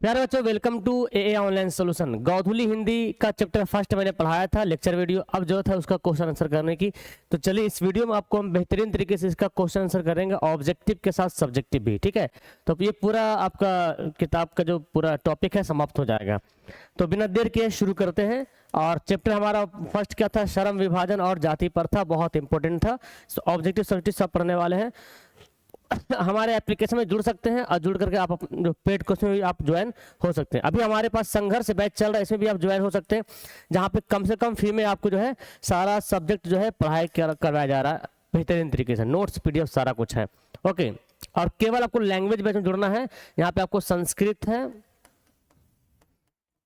प्यारे बच्चों, welcome to a online solution. Godhuli Hindi का चैप्टर फर्स्ट मैंने पढ़ाया था लेक्चर वीडियो। अब जो था उसका क्वेश्चन आंसर करने की, तो चलिए इस वीडियो में आपको हम बेहतरीन तरीके से इसका क्वेश्चन आंसर करेंगे, ऑब्जेक्टिव के साथ सब्जेक्टिव भी। ठीक है, तो ये पूरा आपका किताब का जो पूरा टॉपिक है समाप्त हो जाएगा। तो बिना देर किए शुरू करते हैं। और चैप्टर हमारा फर्स्ट क्या था? श्रम विभाजन और जाति प्रथा, बहुत इंपॉर्टेंट था। ऑब्जेक्टिव सब्जेक्टिव सब पढ़ने वाले हैं। हमारे एप्लीकेशन में जुड़ सकते हैं और जुड़ करके आप जो पेड कोर्स में भी आप ज्वाइन हो सकते हैं। अभी हमारे पास संघर्ष बैच चल रहा है, इसमें भी आप ज्वाइन हो सकते हैं, जहाँ पे कम से कम फी में आपको जो है सारा सब्जेक्ट जो है पढ़ाई करवाया जा रहा है बेहतरीन तरीके से। नोट्स पीडीएफ सारा कुछ है। ओके, और केवल आपको लैंग्वेज बैच में जुड़ना है। यहाँ पे आपको संस्कृत है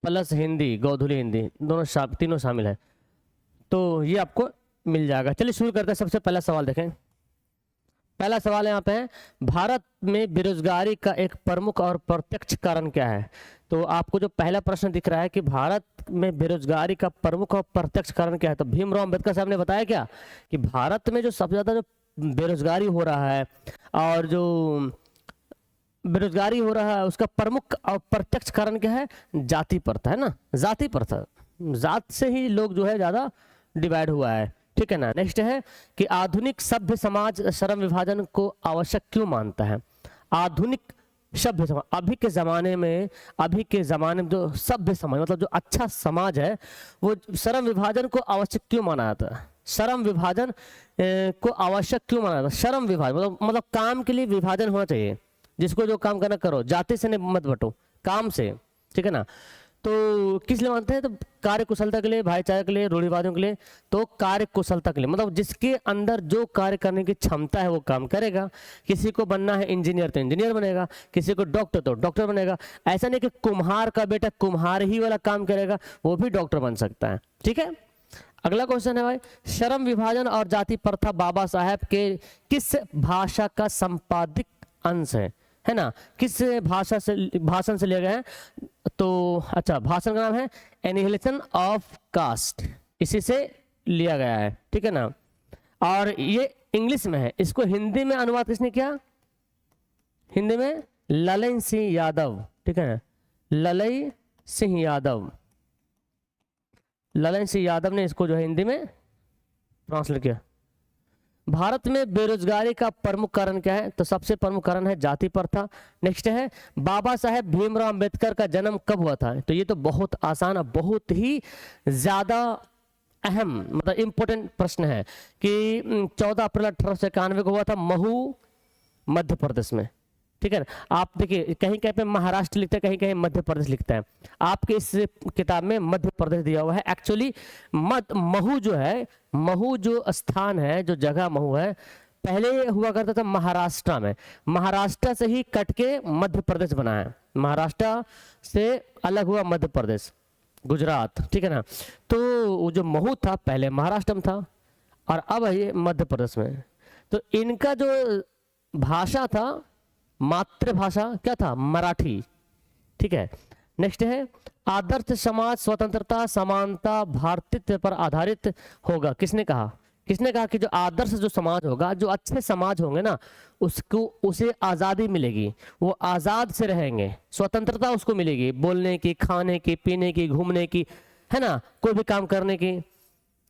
प्लस हिंदी, गोधुली हिंदी दोनों तीनों शामिल है, तो ये आपको मिल जाएगा। चलिए शुरू करते हैं। सबसे पहला सवाल देखें। पहला सवाल यहाँ पे है, भारत में बेरोजगारी का एक प्रमुख और प्रत्यक्ष कारण क्या है? तो आपको जो पहला प्रश्न दिख रहा है कि भारत में बेरोजगारी का प्रमुख और प्रत्यक्ष कारण क्या है, तो भीमराव अंबेडकर साहब ने बताया क्या कि भारत में जो सबसे ज्यादा जो बेरोजगारी हो रहा है और जो बेरोजगारी हो रहा है उसका प्रमुख और प्रत्यक्ष कारण क्या है? जाति प्रथा है ना, जाति प्रथा। जात से ही लोग जो है ज्यादा डिवाइड हुआ है। ठीक है ना। नेक्स्ट है कि आधुनिक सभ्य समाज श्रम विभाजन को आवश्यक क्यों मानता है? आधुनिक सभ्य समाज, अभी के जमाने में जो सभ्य समाज मतलब जो अच्छा समाज है, वो श्रम विभाजन को आवश्यक क्यों माना जाता है? श्रम विभाजन को आवश्यक क्यों माना जाता है? श्रम विभाजन मतलब काम के लिए विभाजन होना चाहिए। जिसको जो काम करना करो, जाति से नहीं मत बटो, काम से। ठीक है ना। तो किस लिए मानते हैं? तो कार्य कुशलता के लिए, भाईचारे के लिए, रूढ़िवादियों के लिए। तो कार्य कुशलता के लिए मतलब जिसके अंदर जो कार्य करने की क्षमता है वो काम करेगा। किसी को बनना है इंजीनियर तो इंजीनियर बनेगा, किसी को डॉक्टर तो डॉक्टर बनेगा। ऐसा नहीं कि कुम्हार का बेटा कुम्हार ही वाला काम करेगा, वो भी डॉक्टर बन सकता है। ठीक है। अगला क्वेश्चन है भाई, श्रम विभाजन और जाति प्रथा बाबा साहेब के किस भाषा का संपादित अंश है ना? किस भाषण से लिए गए हैं? तो अच्छा, भाषण का नाम है एनिहिलेशन ऑफ कास्ट, इसी से लिया गया है। ठीक है ना। और ये इंग्लिश में है, इसको हिंदी में अनुवाद किसने किया? हिंदी में ललन सिंह यादव। ठीक है ना, ललन सिंह यादव ने इसको जो है हिंदी में ट्रांसलेट किया। भारत में बेरोजगारी का प्रमुख कारण क्या है? तो सबसे प्रमुख कारण है जाति प्रथा। नेक्स्ट है, बाबा साहेब भीमराव अंबेडकर का जन्म कब हुआ था? तो ये तो बहुत आसान और बहुत ही ज्यादा अहम मतलब इंपॉर्टेंट प्रश्न है कि 14 अप्रैल 1891 को हुआ था, महू मध्य प्रदेश में। ठीक है ना। आप देखिए कहीं कहीं पे महाराष्ट्र लिखता है, कहीं कहीं मध्य प्रदेश लिखता है। आपके इस किताब में मध्य प्रदेश दिया हुआ है। एक्चुअली महू जो है, महू जो स्थान है, जो जगह महू है, पहले हुआ करता था महाराष्ट्र में। महाराष्ट्र से ही कट के मध्य प्रदेश बना है। महाराष्ट्र से अलग हुआ मध्य प्रदेश, गुजरात। ठीक है ना। तो जो महू था पहले महाराष्ट्र में था और अब ये मध्य प्रदेश में। तो इनका जो भाषा था, मातृभाषा क्या था? मराठी। ठीक है। नेक्स्ट है, आदर्श समाज स्वतंत्रता समानता भारतीय पर आधारित होगा, किसने कहा? किसने कहा कि जो आदर्श जो समाज होगा, जो अच्छे समाज होंगे ना, उसे आजादी मिलेगी, वो आजाद से रहेंगे, स्वतंत्रता उसको मिलेगी, बोलने की, खाने की, पीने की, घूमने की, है ना, कोई भी काम करने की।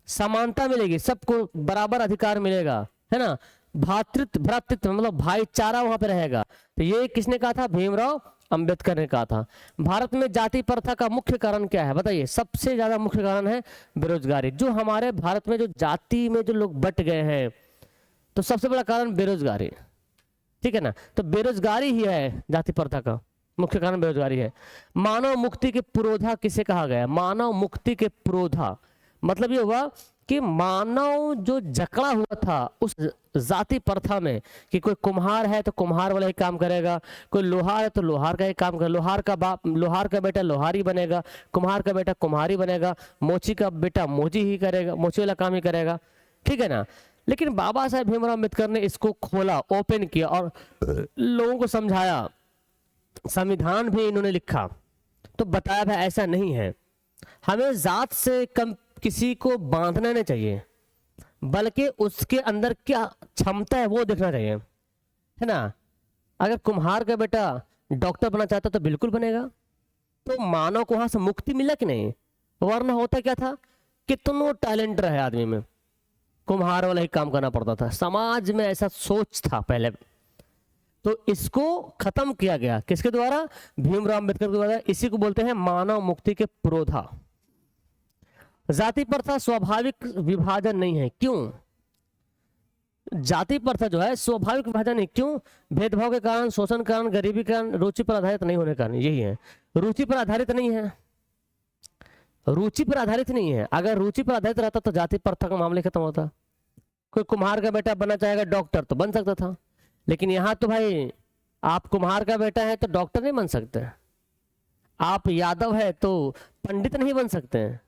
समानता मिलेगी, सबको बराबर अधिकार मिलेगा, है ना। भ्रातृत्व मतलब भाईचारा वहां पे रहेगा। तो ये किसने कहा था? भीमराव अंबेडकर ने कहा था। भारत में जाति प्रथा का मुख्य कारण क्या है? बताइए। सबसे ज्यादा मुख्य कारण है बेरोजगारी। जो हमारे भारत में जो जाति में जो लोग बट गए हैं, तो सबसे बड़ा कारण बेरोजगारी। ठीक है ना। तो बेरोजगारी ही है जाति प्रथा का मुख्य कारण, बेरोजगारी है। मानव मुक्ति के पुरोधा किसे कहा गया? मानव मुक्ति के पुरोधा मतलब ये हुआ कि मानव जो जकड़ा हुआ था उस जाति प्रथा में कि कोई कुम्हार है तो कुम्हार वाला ही काम करेगा, कोई लोहार है तो लोहार का ही काम करेगा, लोहार का बेटा लोहारी बनेगा, कुम्हार का बेटा कुम्हारी बनेगा, मोची का बेटा मोची ही करेगा, मोची वाला काम ही करेगा। ठीक है ना। लेकिन बाबा साहेब भीमराव अम्बेडकर ने इसको खोला, ओपन किया और लोगों को समझाया। संविधान भी इन्होंने लिखा तो बताया भाई ऐसा नहीं है, हमें जात से कम किसी को बांधना नहीं चाहिए, बल्कि उसके अंदर क्या क्षमता है वो देखना चाहिए, है ना। अगर कुम्हार का बेटा डॉक्टर बनना चाहता तो बिल्कुल बनेगा, तो मानव को वहां से मुक्ति मिला कि नहीं? वरना होता क्या था, कितनों टैलेंट रहे आदमी में, कुम्हार वाला ही काम करना पड़ता था। समाज में ऐसा सोच था पहले, तो इसको खत्म किया गया किसके द्वारा? भीमराव अंबेडकर के द्वारा। इसी को बोलते हैं मानव मुक्ति के पुरोधा। जाति प्रथा स्वाभाविक विभाजन नहीं है। क्यों? जाति प्रथा जो है स्वाभाविक विभाजन नहीं, क्यों? भेदभाव के कारण, शोषण के कारण, गरीबी के कारण, रुचि पर आधारित नहीं होने के कारण। यही है, रुचि पर आधारित नहीं है, रुचि पर आधारित नहीं है। अगर रुचि पर आधारित रहता तो जाति प्रथा का मामले खत्म होता। कोई कुम्हार का बेटा बनना चाहेगा डॉक्टर तो बन सकता था, लेकिन यहाँ तो भाई आप कुम्हार का बेटा है तो डॉक्टर नहीं बन सकते, आप यादव है तो पंडित नहीं बन सकते हैं।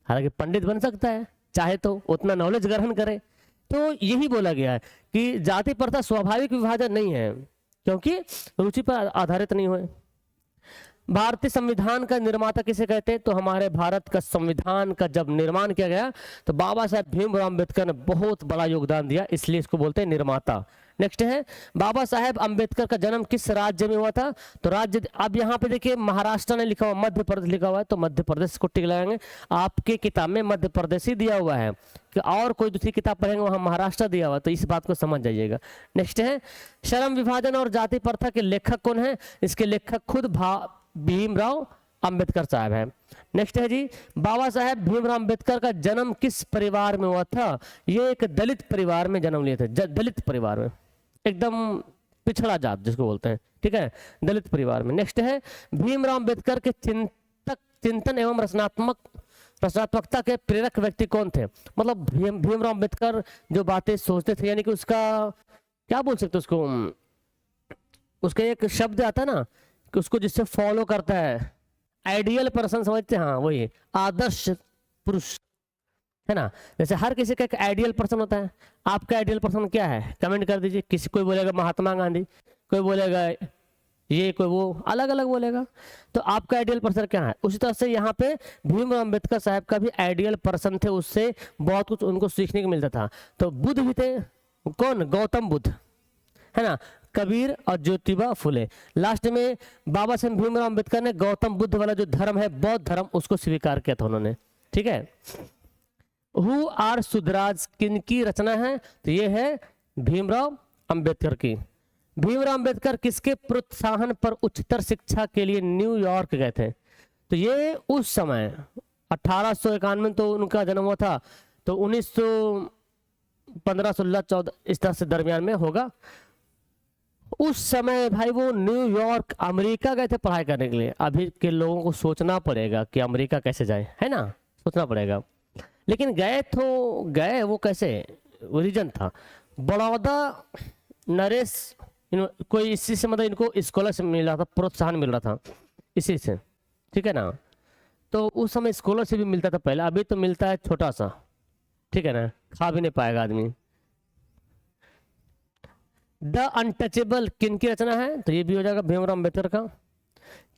हालांकि पंडित बन सकता है चाहे तो, उतना नॉलेज ग्रहण करे। तो यही बोला गया है कि जाति प्रथा स्वाभाविक विभाजन नहीं है, क्योंकि रुचि पर आधारित नहीं हुए। भारतीय संविधान का निर्माता किसे कहते हैं? तो हमारे भारत का संविधान का जब निर्माण किया गया तो बाबा साहब भीमराव अंबेडकर ने बहुत बड़ा योगदान दिया, इसलिए इसको बोलते हैं निर्माता। नेक्स्ट है, बाबा साहेब अंबेडकर का जन्म किस राज्य में हुआ था? तो राज्य, अब यहाँ पे देखिए महाराष्ट्र ने लिखा हुआ, मध्य प्रदेश लिखा हुआ है, तो मध्य प्रदेश को टिक लगाएंगे। आपके किताब में मध्य प्रदेश ही दिया हुआ है, कि और कोई दूसरी किताब पढ़ेंगे वहां महाराष्ट्र दिया हुआ, तो इस बात को समझ जाइएगा। नेक्स्ट है, श्रम विभाजन और जाति प्रथा के लेखक कौन है? इसके लेखक खुद भीमराव अंबेडकर साहब है। नेक्स्ट है जी, बाबा साहेब भीमराव अंबेडकर का जन्म किस परिवार में हुआ था? ये एक दलित परिवार में जन्म लिए थे, दलित परिवार में, एकदम पिछड़ा जात जिसको बोलते हैं, ठीक है, दलित परिवार में। नेक्स्ट है, भीमराव अंबेडकर के चिंतन एवं रचनात्मकता के प्रेरक व्यक्ति कौन थे? मतलब भीमराव अंबेडकर जो बातें सोचते थे, यानी कि उसका क्या बोल सकते उसको, उसका एक शब्द आता है ना कि उसको जिससे फॉलो करता है, आइडियल पर्सन समझते हैं, हाँ वही आदर्श पुरुष है ना। जैसे हर किसी का एक आइडियल पर्सन होता है, आपका आइडियल पर्सन क्या है? कमेंट कर दीजिए। किसी कोई बोलेगा महात्मा गांधी, कोई बोलेगा ये, कोई वो, अलग अलग बोलेगा। तो आपका आइडियल पर्सन क्या है? उसी तरह से यहाँ पे भीमराव अंबेडकर साहब का भी आइडियल पर्सन थे, उससे बहुत कुछ उनको सीखने को मिलता था। तो बुद्ध भी थे, कौन? गौतम बुद्ध है ना, कबीर और ज्योतिबा फुले। लास्ट में बाबा साहब भीमराव अंबेडकर ने गौतम बुद्ध वाला जो धर्म है, बौद्ध धर्म, उसको स्वीकार किया था उन्होंने, ठीक है। हु आर सुधराज किनकी रचना है? तो ये है भीमराव अंबेडकर की। भीमराव अंबेडकर किसके प्रोत्साहन पर उच्चतर शिक्षा के लिए न्यूयॉर्क गए थे? तो ये उस समय 1891 तो उनका जन्म हुआ था, तो 1915, 16, 14 इस तरह से दरमियान में होगा। उस समय भाई वो न्यूयॉर्क अमेरिका गए थे पढ़ाई करने के लिए। अभी के लोगों को सोचना पड़ेगा कि अमेरिका कैसे जाए, है ना, सोचना पड़ेगा। लेकिन गए तो गए, वो कैसे, वो रीजन था बड़ौदा नरेश, कोई इसी से मतलब इनको स्कॉलरशिप मिल रहा था, प्रोत्साहन मिल रहा था इसी से, ठीक है ना। तो उस समय स्कॉलरशिप भी मिलता था पहले, अभी तो मिलता है छोटा सा, ठीक है ना, खा भी नहीं पाएगा आदमी। द अनटचेबल किनकी रचना है? तो ये भी हो जाएगा भीमराव अंबेडकर का।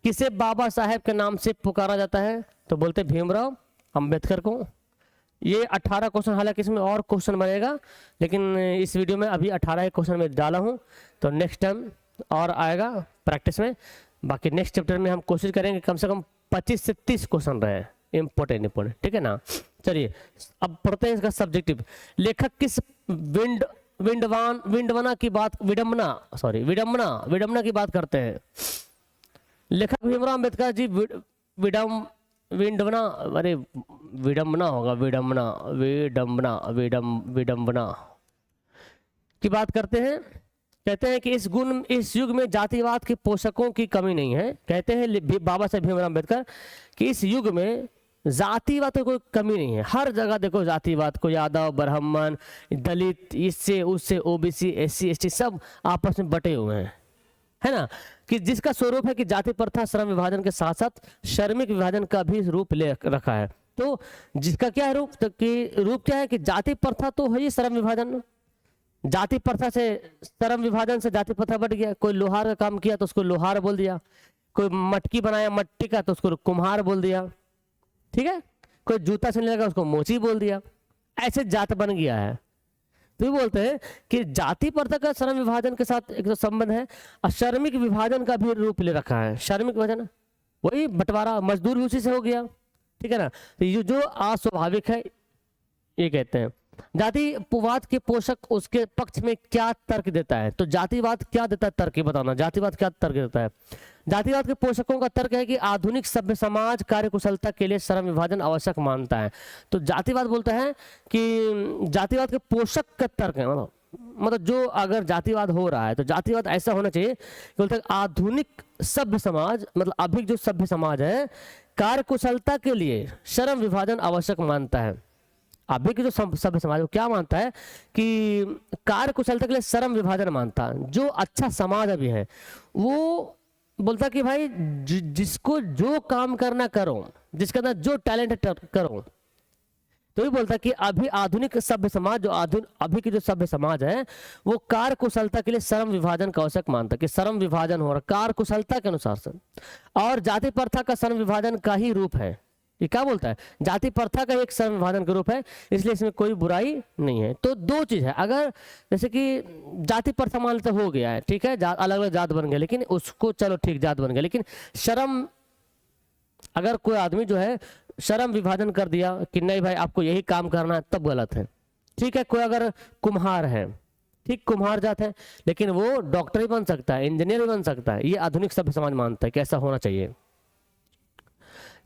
किसे बाबा साहेब के नाम से पुकारा जाता है? तो बोलते भीमराव अंबेडकर को। ये 18 क्वेश्चन, हालांकि इसमें और क्वेश्चन बनेगा, लेकिन इस वीडियो में अभी 18 क्वेश्चन में डाला हूं, तो नेक्स्ट टाइम और आएगा प्रैक्टिस में। बाकी नेक्स्ट चैप्टर में हम कोशिश करेंगे कम से कम 25 से 30 क्वेश्चन रहे, इंपॉर्टेंट, ठीक है ना। चलिए अब पढ़ते हैं इसका सब्जेक्टिव। लेखक किस विडंबना की बात करते हैं? लेखक भीमराव अंबेडकर जी विडंबना की बात करते हैं। कहते हैं कि इस युग में जातिवाद के पोषकों की कमी नहीं है। कहते हैं बाबा साहेब भीमराव अंबेडकर कि इस युग में जातिवाद की कोई कमी नहीं है। हर जगह देखो जातिवाद को, यादव, ब्राह्मण, दलित, इससे उससे, ओबीसी, एससी, एसटी सब आपस में बटे हुए हैं, है ना। कि जिसका स्वरूप है कि जाति प्रथा श्रम विभाजन के साथ साथ श्रमिक विभाजन का भी रूप ले रखा है। तो जिसका क्या है रूप? तो कि रूप क्या है कि जाति प्रथा तो है ही श्रम विभाजन, जाति प्रथा से श्रम विभाजन से जाति प्रथा बढ़ गया। कोई लोहार का काम किया तो उसको लोहार बोल दिया, कोई मटकी बनाया मट्टी का तो उसको कुम्हार बोल दिया, ठीक है। कोई जूता सिलने लगा उसको मोची बोल दिया, ऐसे जात बन गया है। तो बोलते हैं कि जाति प्रथा का श्रम विभाजन के साथ एक तो संबंध है, और श्रमिक विभाजन का भी रूप ले रखा है। श्रमिक विभाजन वही बंटवारा, मजदूर भी उसी से हो गया, ठीक है ना। तो ये जो अस्वाभाविक है ये कहते हैं। जातिवाद के पोषक उसके पक्ष में क्या तर्क देता है, तो जातिवाद क्या देता है तर्क, ये बताना, जातिवाद क्या तर्क देता है। जातिवाद के पोषकों का तर्क है कि आधुनिक सभ्य समाज कार्यकुशलता के लिए श्रम विभाजन आवश्यक मानता है। तो जातिवाद बोलता है कि जातिवाद के पोषक का तर्क है, मतलब जो अगर जातिवाद हो रहा है तो जातिवाद ऐसा होना चाहिए कि बोलते हैं आधुनिक सभ्य समाज, मतलब अभी जो सभ्य समाज है कार्यकुशलता के लिए श्रम विभाजन आवश्यक मानता है। अभी की जो सभ्य समाज वो क्या मानता है कि कार्य कुशलता के लिए श्रम विभाजन मानता है। जो अच्छा समाज अभी है वो बोलता कि भाई जिसको जो काम करना करो, जिसके अंदर जो टैलेंट है करो। तो ये बोलता कि अभी आधुनिक सभ्य समाज, जो अभी की जो सभ्य समाज है वो कार्य कुशलता के लिए श्रम विभाजन का आवश्यक मानता है कि श्रम विभाजन हो रहा कार्य कुशलता के अनुसार से, और जाति प्रथा का श्रम विभाजन का ही रूप है। ये क्या बोलता है, जाति प्रथा का एक श्रम विभाजन का रूप है, इसलिए इसमें कोई बुराई नहीं है। तो दो चीज है, अगर जैसे कि जाति प्रथा मान लेते हो गया है, ठीक है, अलग अलग जात बन गया, लेकिन उसको चलो ठीक जात बन गया, लेकिन श्रम, अगर कोई आदमी जो है श्रम विभाजन कर दिया कि नहीं भाई आपको यही काम करना है, तब गलत है। ठीक है, कोई अगर कुम्हार है, ठीक कुम्हार जात है, लेकिन वो डॉक्टर भी बन सकता है, इंजीनियर भी बन सकता है, ये आधुनिक सभ्य समाज मानता है कि ऐसा होना चाहिए।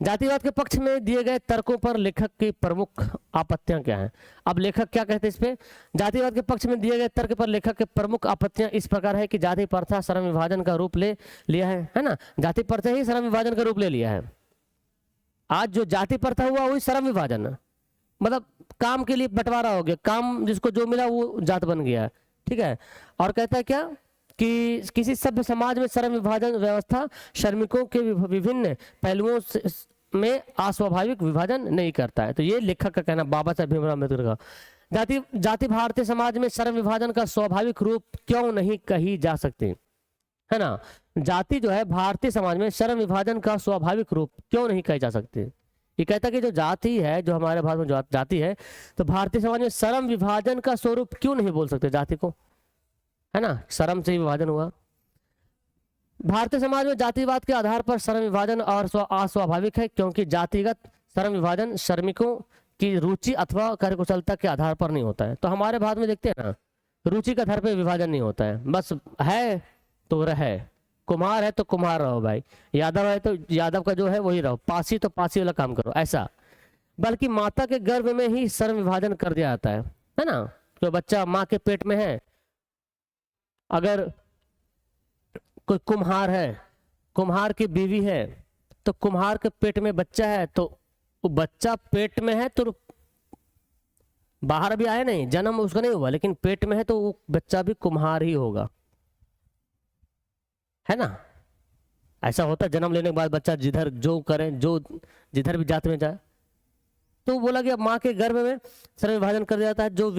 जातिवाद के पक्ष में दिए गए तर्कों पर लेखक की प्रमुख आपत्तियां क्या हैं। अब लेखक क्या कहते हैं इस पे, जातिवाद के पक्ष में दिए गए तर्क पर लेखक के प्रमुख आपत्तियां इस प्रकार है कि जाति प्रथा श्रम विभाजन का रूप ले लिया है ना, जाति प्रथा ही श्रम विभाजन का रूप ले लिया है। आज जो जाति प्रथा हुआ वही श्रम विभाजन है, मतलब काम के लिए बंटवारा हो गया, काम जिसको जो मिला वो जात बन गया, ठीक है। और कहता है क्या कि किसी सभ्य समाज में श्रम विभाजन व्यवस्था श्रमिकों के विभिन्न पहलुओं में अस्वाभाविक विभाजन नहीं करता है। तो ये लेखक का कहना, बाबा साहेब भीमराव अम्बेडकर का। जाति भारतीय समाज में श्रम विभाजन का स्वाभाविक रूप क्यों नहीं कही जा सकती, है ना। जाति जो है भारतीय समाज में श्रम विभाजन का स्वाभाविक रूप क्यों नहीं कही जा सकती। ये कहता है कि जो जाति है, जो हमारे भारत में जाति है, तो भारतीय समाज में श्रम विभाजन का स्वरूप क्यों नहीं बोल सकते जाति को, है ना, श्रम से ही विभाजन हुआ। भारतीय समाज में जातिवाद के आधार पर श्रम विभाजन और अस्वाभाविक है, क्योंकि जातिगत श्रम विभाजन श्रमिकों की रुचि अथवा कार्यकुशलता के आधार पर नहीं होता है। तो हमारे भारत में देखते हैं ना, रुचि के आधार पर विभाजन नहीं होता है, बस है तो रहे, कुम्हार है तो कुम्हार रहो भाई, यादव है तो यादव का जो है वही रहो, पासी तो पासी वाला काम करो, ऐसा। बल्कि माता के गर्भ में ही श्रम विभाजन कर दिया जाता है ना। तो बच्चा माँ के पेट में है, अगर कोई कुम्हार है, कुम्हार की बीवी है, तो कुम्हार के पेट में बच्चा है, तो वो बच्चा पेट में है तो बाहर भी आया नहीं, जन्म उसका नहीं हुआ, लेकिन पेट में है तो वो बच्चा भी कुम्हार ही होगा, है ना। ऐसा होता है, जन्म लेने के बाद बच्चा जिधर जो करे, जो जिधर भी जात में जाए। तो बोला कि अब माँ के गर्भ में श्रम विभाजन कर दिया जाता है, जो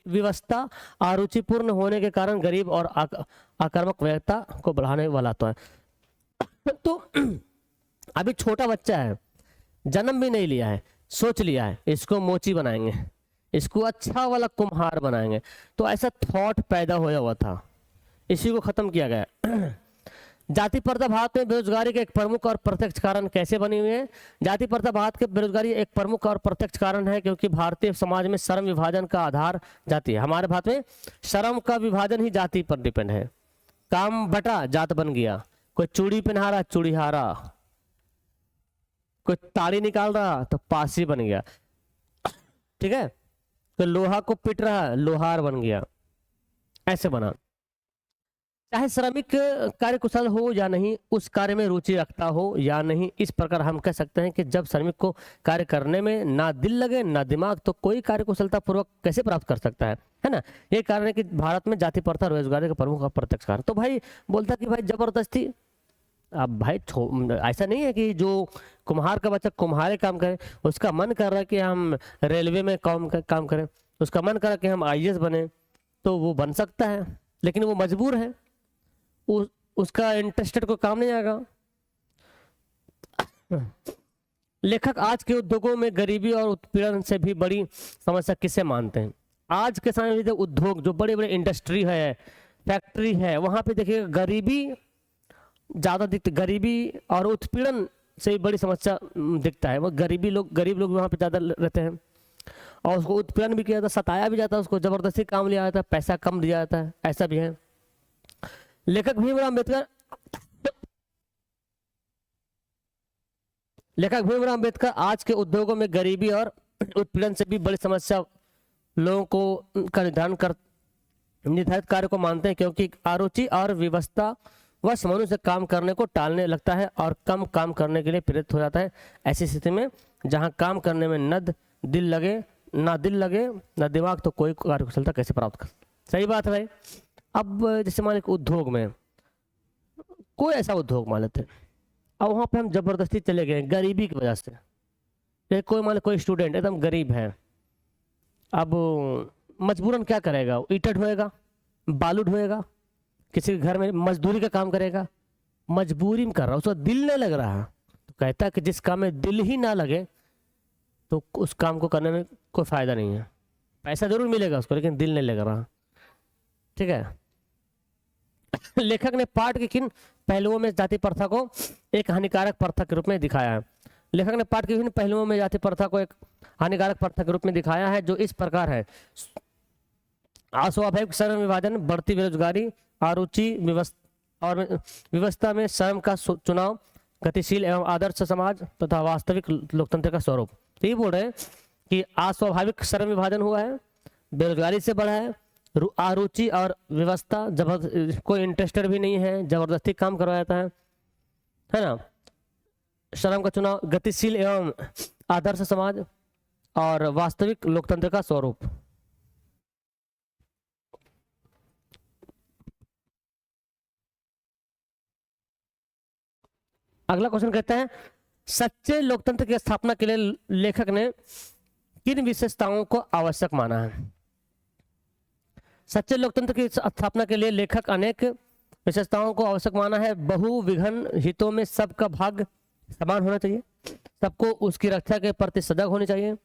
विवस्था अरुचिपूर्ण होने के कारण गरीब और आक्रामक व्यक्ता को बढ़ाने वाला तो है। तो अभी छोटा बच्चा है, जन्म भी नहीं लिया है, सोच लिया है इसको मोची बनाएंगे, इसको अच्छा वाला कुम्हार बनाएंगे, तो ऐसा थॉट पैदा होया हुआ था, इसी को खत्म किया गया। जाति प्रथा भारत में बेरोजगारी के एक प्रमुख और प्रत्यक्ष कारण कैसे बनी हुई है। जाति प्रथा भारत के बेरोजगारी एक प्रमुख और प्रत्यक्ष कारण है, क्योंकि भारतीय समाज में श्रम विभाजन का आधार जाति है। हमारे भारत में श्रम का विभाजन ही जाति पर डिपेंड है। काम बटा जात बन गया, कोई चूड़ी पहना रहा चूड़ीहारा, कोई ताड़ी निकाल रहा तो पासी बन गया, ठीक है, कोई लोहा को पीट रहा लोहार बन गया, ऐसे बना। चाहे श्रमिक कार्य कुशल हो या नहीं, उस कार्य में रुचि रखता हो या नहीं, इस प्रकार हम कह सकते हैं कि जब श्रमिक को कार्य करने में ना दिल लगे ना दिमाग, तो कोई कार्य कुशलता पूर्वक कैसे प्राप्त कर सकता है ना। ये कारण है कि भारत में जाति प्रथा रोजगार का प्रमुख और प्रत्यक्ष कारण। तो भाई बोलता कि भाई जबरदस्ती, अब भाई ऐसा नहीं है कि जो कुम्हार का बच्चा कुम्हारे काम करे, उसका मन कर रहा है कि हम रेलवे में काम करें, उसका मन कर रहा है कि हम IAS बने, तो वो बन सकता है, लेकिन वो मजबूर है, उसका इंटरेस्टेड को काम नहीं आएगा। लेखक आज के उद्योगों में गरीबी और उत्पीड़न से भी बड़ी समस्या किसे मानते हैं। आज के समय में उद्योग, जो बड़े बड़े इंडस्ट्री है, फैक्ट्री है, वहां पे देखिएगा गरीबी ज्यादा दिखती, गरीबी और उत्पीड़न से भी बड़ी समस्या दिखता है। वो गरीब लोग वहाँ पे ज़्यादा रहते हैं और उसको उत्पीड़न भी किया जाता है, सताया भी जाता है, उसको ज़बरदस्ती काम लिया जाता है, पैसा कम दिया जाता है, ऐसा भी है। लेखक भीमराव अम्बेडकर आज के उद्योगों में गरीबी और उत्पीड़न से भी बड़ी समस्या लोगों को का निर्धारित कार्य को मानते हैं, क्योंकि अरुचि और विवशता वश मनुष्य काम करने को टालने लगता है और कम काम करने के लिए प्रेरित हो जाता है। ऐसी स्थिति में जहां काम करने में ना दिल लगे ना दिमाग, तो कोई कार्यकुशलता कैसे प्राप्त कर। सही बात है भाई। अब जैसे मान लीजिए उद्योग में कोई ऐसा उद्योग मान लेते हैं, अब वहाँ पे हम जबरदस्ती चले गए गरीबी की वजह से। कोई मान लो कोई स्टूडेंट एकदम गरीब है, अब मजबूरन क्या करेगा, ईंट ढोएगा, बालू ढोएगा, किसी के घर में मजदूरी का काम करेगा, मजबूरी में कर रहा, उसका दिल नहीं लग रहा, तो कहता है कि जिस काम में दिल ही ना लगे तो उस काम को करने में कोई फायदा नहीं है। पैसा जरूर मिलेगा उसको, लेकिन दिल नहीं लग रहा। ठीक है। लेखक ने पाठ के किन पहलुओं में जाति प्रथा को एक हानिकारक प्रथा के रूप में दिखाया है। लेखक ने पाठ के विभिन्न पहलुओं में जाति प्रथा को एक हानिकारक प्रथा के रूप में दिखाया है, जो इस प्रकार है। अस्वाभाविक श्रम विभाजन, बढ़ती बेरोजगारी, अरुचि और व्यवस्था में श्रम का चुनाव, गतिशील एवं आदर्श समाज तथा वास्तविक लोकतंत्र का स्वरूप। ये बोल रहे हैं कि अस्वाभाविक श्रम विभाजन हुआ है, बेरोजगारी से बढ़ा है, अरुचि और व्यवस्था, कोई इंटरेस्टेड भी नहीं है, जबरदस्ती काम करवाया जाता है ना। श्रम का चुनाव, गतिशील एवं आदर्श समाज और वास्तविक लोकतंत्र का स्वरूप। अगला क्वेश्चन कहता है, सच्चे लोकतंत्र की स्थापना के लिए लेखक ने किन विशेषताओं को आवश्यक माना है। सच्चे लोकतंत्र की स्थापना के लिए लेखक अनेक विशेषताओं को आवश्यक माना है। बहुविघन हितों में सबका भाग समान होना चाहिए, सबको उसकी रक्षा के प्रति सजग होनी चाहिए।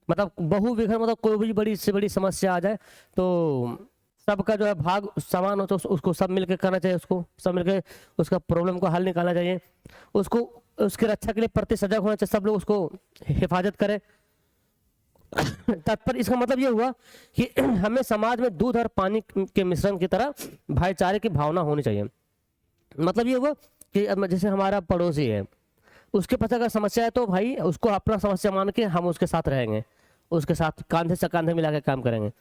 मतलब बहुविघन मतलब कोई भी बड़ी से बड़ी समस्या आ जाए तो सबका जो है भाग समान हो, तो उसको सब मिलकर करना चाहिए, उसको सब मिलकर उसका प्रॉब्लम को हल निकालना चाहिए, उसको उसकी रक्षा के लिए प्रति सजग होना चाहिए, सब लोग उसको हिफाजत करें। तात्पर्य इसका मतलब ये हुआ कि हमें समाज में दूध और पानी के मिश्रण की तरह भाईचारे की भावना होनी चाहिए। मतलब ये हुआ कि जैसे हमारा पड़ोसी है, उसके पास अगर समस्या है तो भाई उसको अपना समस्या मान के हम उसके साथ रहेंगे, उसके साथ कांधे से कांधे मिला के काम करेंगे,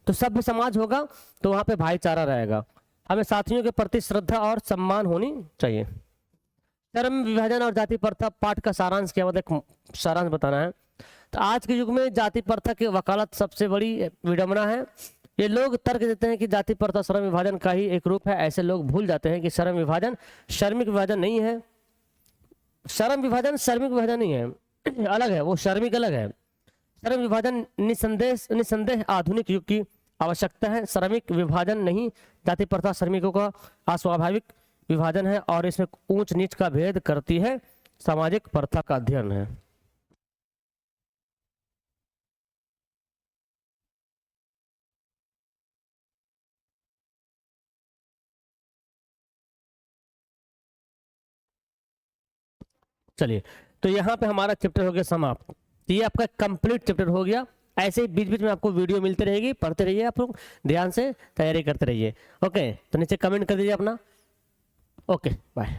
तो सभ्य समाज होगा, तो वहाँ पे भाईचारा रहेगा। हमें साथियों के प्रति श्रद्धा और सम्मान होनी चाहिए। धर्म विभाजन और जाति प्रथा पाठ का सारांश क्या, मतलब सारांश बताना है। तो आज के युग में जाति प्रथा की वकालत सबसे बड़ी विडंबना है। ये लोग तर्क देते हैं कि जाति प्रथा श्रम विभाजन का ही एक रूप है। ऐसे लोग भूल जाते हैं कि श्रम विभाजन श्रमिक विभाजन नहीं है। श्रम विभाजन श्रमिक विभाजन नहीं है, अलग है, वो श्रमिक अलग है। श्रम विभाजन निसंदेह आधुनिक युग की आवश्यकता है। श्रमिक विभाजन नहीं, जाति प्रथा श्रमिकों का अस्वाभाविक विभाजन है और इसमें ऊंच नीच का भेद करती है, सामाजिक प्रथा का अध्ययन है। चलिए, तो यहाँ पे हमारा चैप्टर हो गया समाप्त। तो ये आपका कंप्लीट चैप्टर हो गया। ऐसे ही बीच बीच में आपको वीडियो मिलती रहेगी, पढ़ते रहिए, आप लोग ध्यान से तैयारी करते रहिए। ओके, तो नीचे कमेंट कर दीजिए अपना। Okay, bye.